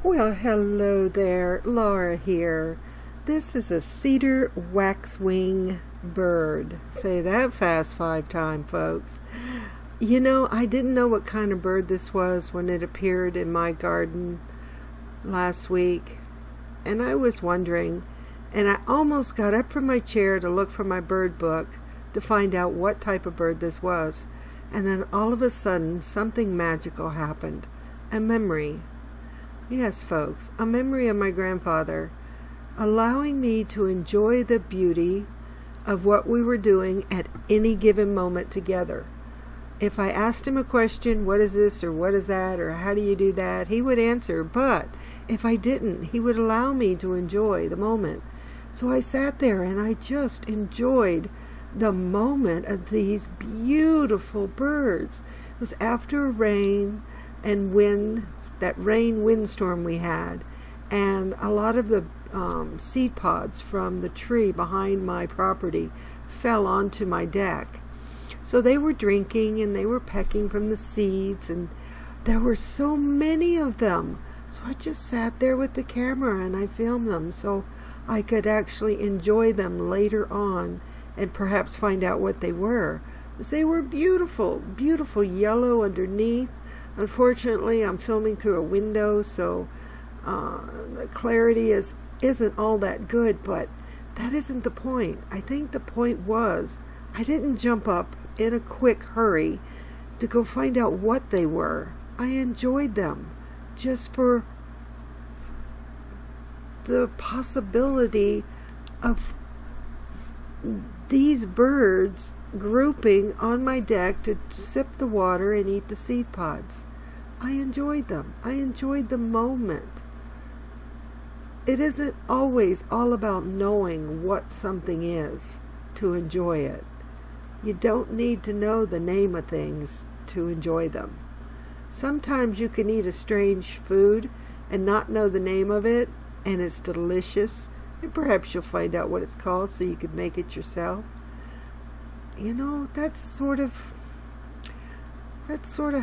Well, hello there, Laura here. This is a cedar waxwing bird. Say that fast 5 times, folks. You know, I didn't know what kind of bird this was when it appeared in my garden last week. And I was wondering, and I almost got up from my chair to look for my bird book to find out what type of bird this was. And then all of a sudden, something magical happened. A memory. Yes, folks, a memory of my grandfather, allowing me to enjoy the beauty of what we were doing at any given moment together. If I asked him a question, what is this or what is that or how do you do that, he would answer, but if I didn't, he would allow me to enjoy the moment. So I sat there and I just enjoyed the moment of these beautiful birds. It was after rain and wind, that rain windstorm we had, and a lot of the seed pods from the tree behind my property fell onto my deck. So they were drinking and they were pecking from the seeds, and there were so many of them. So I just sat there with the camera and I filmed them so I could actually enjoy them later on and perhaps find out what they were. They were beautiful, beautiful yellow underneath. Unfortunately, I'm filming through a window, so the clarity isn't all that good, but that isn't the point. I think the point was I didn't jump up in a quick hurry to go find out what they were. I enjoyed them just for the possibility of these birds grouping on my deck to sip the water and eat the seed pods. I enjoyed them. I enjoyed the moment. It isn't always all about knowing what something is to enjoy it. You don't need to know the name of things to enjoy them. Sometimes you can eat a strange food and not know the name of it, and it's delicious, and perhaps you'll find out what it's called so you can make it yourself. You know, that's sort of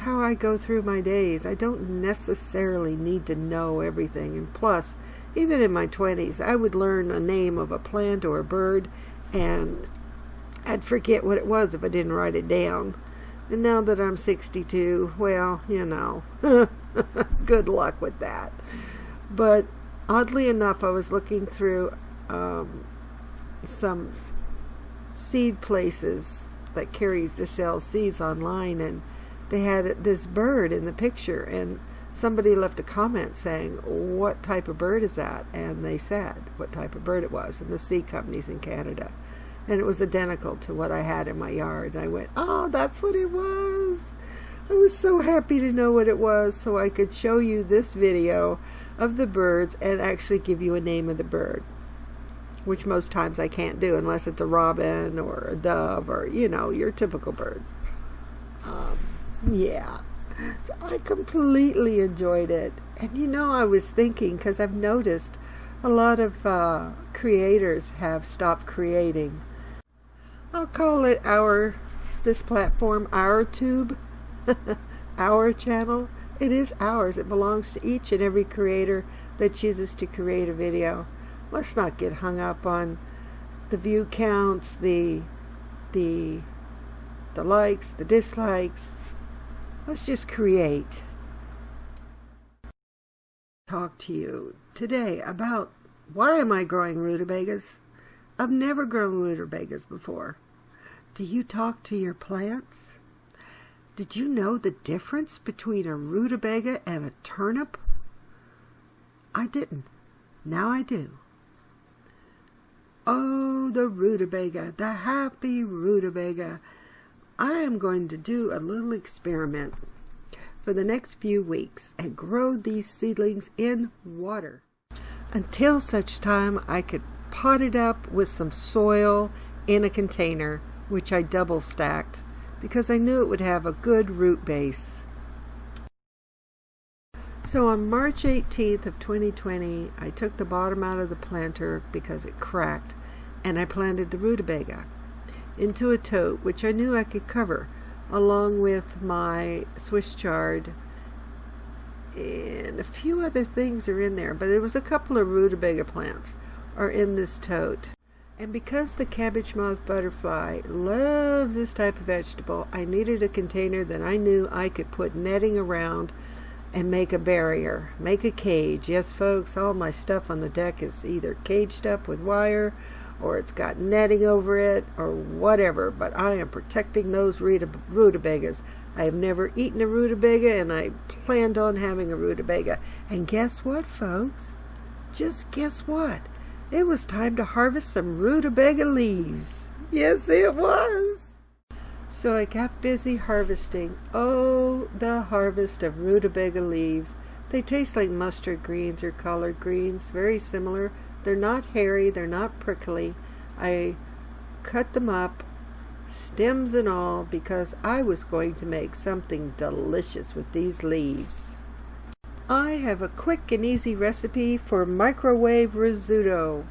how I go through my days. I don't necessarily need to know everything. And plus, even in my 20s, I would learn a name of a plant or a bird, and I'd forget what it was if I didn't write it down. And now that I'm 62, well, you know, good luck with that. But oddly enough, I was looking through some seed places that sell seeds online, and they had this bird in the picture, and somebody left a comment saying, what type of bird is that? And they said what type of bird it was, and the seed company's in Canada, and it was identical to what I had in my yard. And I went, oh, that's what it was. I was so happy to know what it was so I could show you this video of the birds and actually give you a name of the bird, which most times I can't do unless it's a robin or a dove or, you know, your typical birds. Yeah. So I completely enjoyed it. And, you know, I was thinking, because I've noticed a lot of creators have stopped creating. I'll call it this platform, our tube, our channel. It is ours. It belongs to each and every creator that chooses to create a video. Let's not get hung up on the view counts, the likes, the dislikes. Let's just create. Talk to you today about why am I growing rutabagas? I've never grown rutabagas before. Do you talk to your plants? Did you know the difference between a rutabaga and a turnip? I didn't. Now I do. Oh, the rutabaga, the happy rutabaga. I am going to do a little experiment for the next few weeks and grow these seedlings in water until such time I could pot it up with some soil in a container, which I double stacked because I knew it would have a good root base. So on March 18th of 2020, I took the bottom out of the planter because it cracked, and I planted the rutabaga into a tote, which I knew I could cover, along with my Swiss chard and a few other things are in there, but there was a couple of rutabaga plants are in this tote. And because the cabbage moth butterfly loves this type of vegetable, I needed a container that I knew I could put netting around and make a barrier, make a cage. Yes, folks, all my stuff on the deck is either caged up with wire or it's got netting over it or whatever, but I am protecting those rutabagas. I have never eaten a rutabaga, and I planned on having a rutabaga. And guess what, folks? Just guess what? It was time to harvest some rutabaga leaves. Yes, it was. So I got busy harvesting. Oh, the harvest of rutabaga leaves. They taste like mustard greens or collard greens, very similar. They're not hairy, they're not prickly. I cut them up, stems and all, because I was going to make something delicious with these leaves. I have a quick and easy recipe for microwave risotto,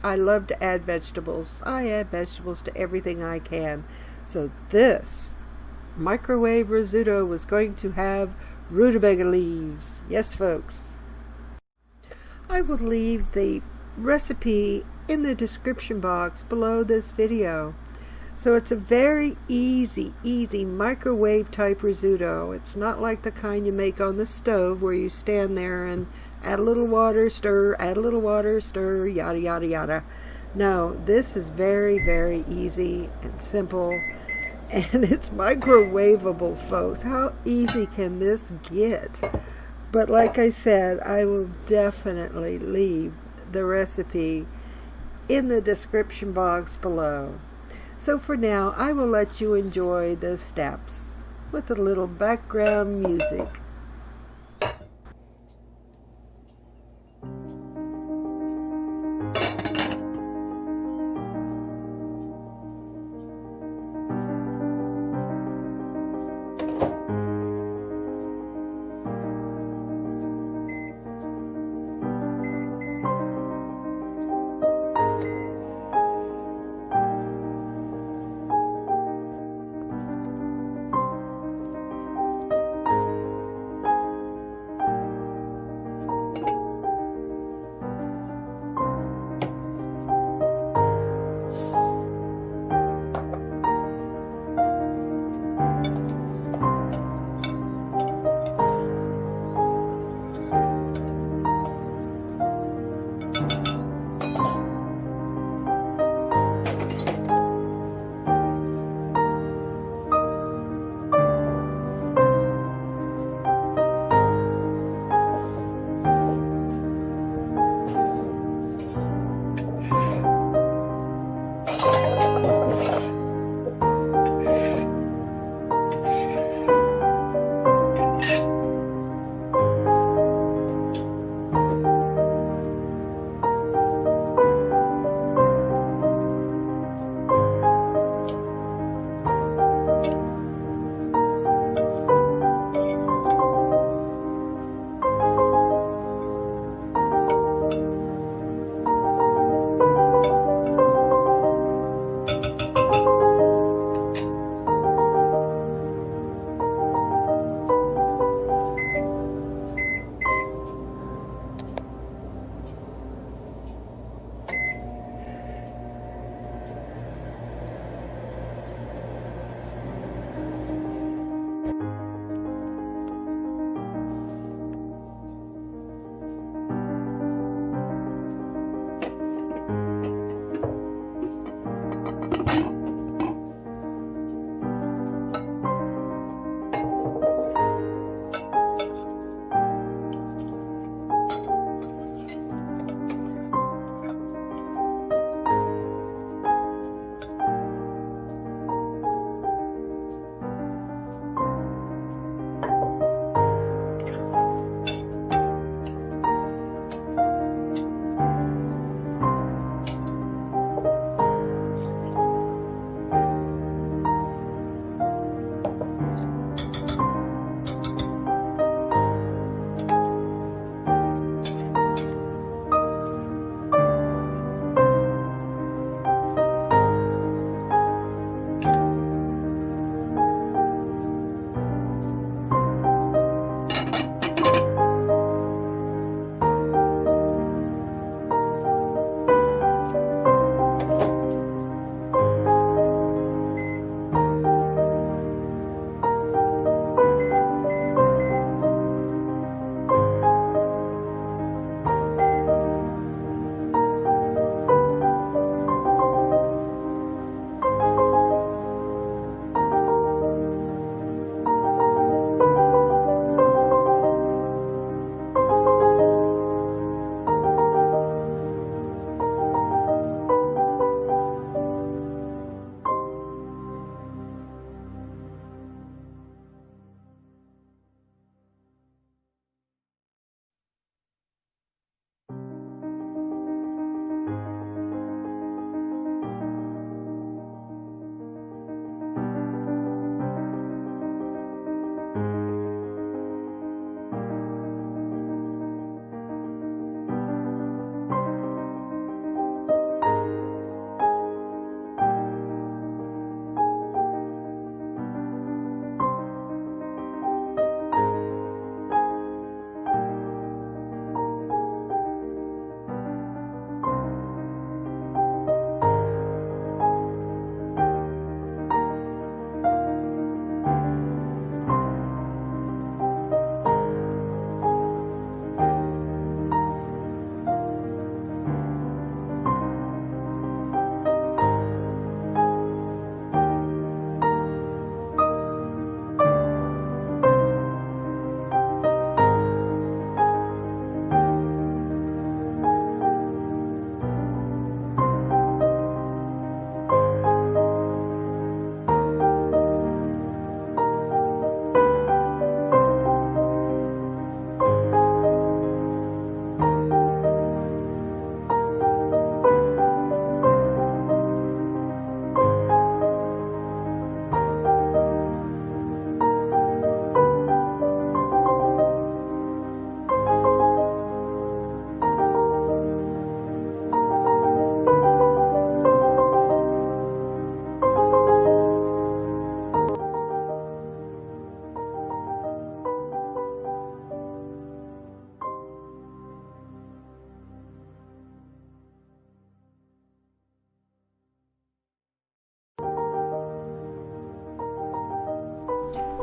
I love to add vegetables. I add vegetables to everything I can. So this microwave risotto was going to have rutabaga leaves. Yes, folks. I will leave the recipe in the description box below this video. So it's a very easy microwave type risotto. It's not like the kind you make on the stove where you stand there and add a little water, stir, add a little water, stir, yada yada yada. No, this is very, very easy and simple, and it's microwavable, folks. How easy can this get? But like I said, I will definitely leave the recipe in the description box below. So for now, I will let you enjoy the steps with a little background music.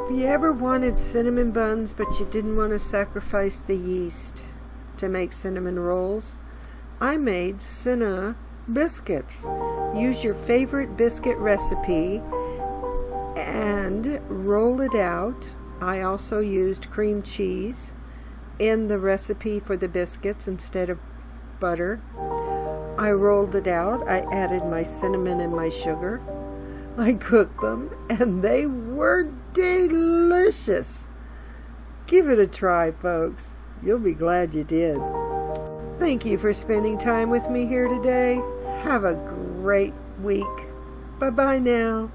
Have you ever wanted cinnamon buns but you didn't want to sacrifice the yeast to make cinnamon rolls? I made Cinna-Biscuits. Use your favorite biscuit recipe and roll it out. I also used cream cheese in the recipe for the biscuits instead of butter. I rolled it out. I added my cinnamon and my sugar. I cooked them and they were delicious. Give it a try, folks. You'll be glad you did. Thank you for spending time with me here today. Have a great week. Bye-bye now.